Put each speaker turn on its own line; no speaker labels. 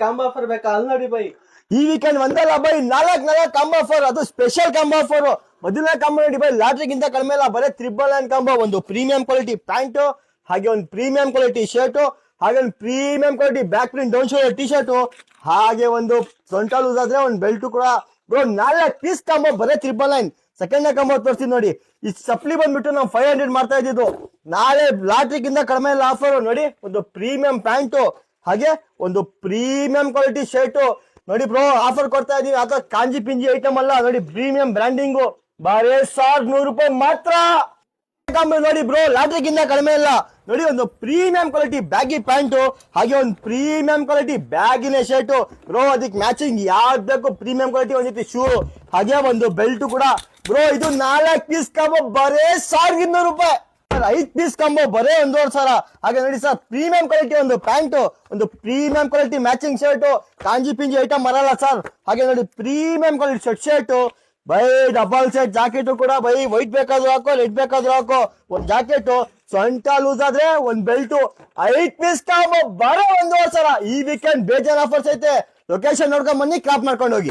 Combo offer ಬೇಕಾ ಅಲ್ಲಿ ನೋಡಿ ಬೈ.
ಈ ವೀಕೆಂಡ್ ಒಂದಲ್ಲ ಬೈ, ನಾಲ್ಕು ಕಾಂಬೋ ಆಫರ್, ಅದು ಸ್ಪೆಷಲ್ ಕಾಂಬೋ ಆಫರ್. ಮೊದಲನೇ ಕಾಂಬೋ ನೋಡಿ ಬೈ, ಲಾಟ್ರಿಗಿಂತ ಕಡಿಮೆ ಇಲ್ಲ, ಬರೀ 999 ಕಾಂಬೋ. ಒಂದು ಪ್ರೀಮಿಯಂ ಕ್ವಾಲಿಟಿ ಪ್ಯಾಂಟು, ಹಾಗೆ ಒಂದು ಪ್ರೀಮಿಯಂ ಕ್ವಾಲಿಟಿ ಶರ್ಟು, ಹಾಗೆ ಒಂದು premium quality back print down shoulder T shirt, ಹಾಗೆ ಒಂದು ಸೊಂಟ ಲೂಸ್ ಆದ್ರೆ ಒಂದು ಬೆಲ್ಟ್ ಕೂಡ. ಬ್ರೋ 4 ಪೀಸ್ ಕಾಂಬೋ ಬರೀ 999. ಸೆಕೆಂಡ್ ಕಾಂಬೋ ತೋರಿಸ್ತೀನಿ ನೋಡಿ. ಈ ಸಪ್ಲಿ ಬಂದ್ಬಿಟ್ಟು ನಾವು 500 ಮಾಡ್ತಾ ಇದ್ದಿದ್ದು, ನಾಳೆ ಲಾಟ್ರಿಗಿಂತ ಕಡಿಮೆ ಇಲ್ಲ ಆಫರ್ ನೋಡಿ. ಒಂದು ಪ್ರೀಮಿಯಂ ಪ್ಯಾಂಟು, ಹಾಗೆ ಒಂದು ಪ್ರೀಮಿಯಂ ಕ್ವಾಲಿಟಿ ಶರ್ಟು ನೋಡಿ ಬ್ರೋ, ಆಫರ್ ಕೊಡ್ತಾ ಇದೀವಿ. ಅಥವಾ ಕಾಂಜಿ ಪಿಂಜಿ ಐಟಮ್ ಅಲ್ಲ ನೋಡಿ, ಪ್ರೀಮಿಯಂ ಬ್ರ್ಯಾಂಡಿಂಗು, ಬರೀ 1100 ರೂಪಾಯಿ ಮಾತ್ರ. ನೋಡಿ ಬ್ರೋ, ಲಾಟ್ರಿಗಿಂತ ಕಡಿಮೆ ಇಲ್ಲ ನೋಡಿ. ಒಂದು ಪ್ರೀಮಿಯಂ ಕ್ವಾಲಿಟಿ ಬ್ಯಾಗಿ ಪ್ಯಾಂಟು, ಹಾಗೆ ಒಂದು ಪ್ರೀಮಿಯಂ ಕ್ವಾಲಿಟಿ ಬ್ಯಾಗಿನ ಶರ್ಟು ಬ್ರೋ, ಅದಕ್ಕೆ ಮ್ಯಾಚಿಂಗ್ ಯಾವ್ದು ಬೇಕು ಪ್ರೀಮಿಯಂ ಕ್ವಾಲಿಟಿ ಒಂದ್ ಜೊತೆ ಶೂ, ಹಾಗೆ ಒಂದು ಬೆಲ್ಟ್ ಕೂಡ ಬ್ರೋ. ಇದು 4 ಪೀಸ್ ಕಾಂಬೋ ಬರೇ 1200 ರೂಪಾಯಿ. 5 ಪೀಸ್ ಕಾಂಬೋ ಬರೇ 1,500. ಹಾಗೆ ನೋಡಿ ಸರ್, ಪ್ರೀಮಿಯಂ ಕ್ವಾಲಿಟಿ ಒಂದು ಪ್ಯಾಂಟು, ಒಂದು ಪ್ರೀಮಿಯಂ ಕ್ವಾಲಿಟಿ ಮ್ಯಾಚಿಂಗ್ ಶರ್ಟು, ಕಾಂಜಿ ಪಿಂಜಿ ಐಟಮ್ ಬರಲ್ಲ ಸರ್. ಹಾಗೆ ನೋಡಿ ಪ್ರೀಮಿಯಂ ಕ್ವಾಲಿಟಿ ಶರ್ಟು ಬೈ, ಡಬಲ್ ಸೆಟ್ ಜಾಕೆಟ್ ಕೂಡ ಬೈ, ವೈಟ್ ಬೇಕಾದ್ರೂ ಹಾಕೋ, ರೆಡ್ ಬೇಕಾದ್ರೂ ಹಾಕೋ. ಒಂದ್ ಜಾಕೆಟ್, ಸೊಂಟ ಲೂಸ್ ಆದ್ರೆ ಒಂದ್ ಬೆಲ್ಟ್. 5 ಪೀಸ್ ಕಾಂಬೋ ಬರೋ 1,500. ಈ ವೀಕೆಂಡ್ ಬೇಜಾನ್ ಆಫರ್ಸ್ ಐತೆ. ಲೊಕೇಶನ್ ನೋಡ್ಕೊಂಡ್ ಬನ್ನಿ, ಕ್ರಾಪ್ ಮಾಡ್ಕೊಂಡು ಹೋಗಿ.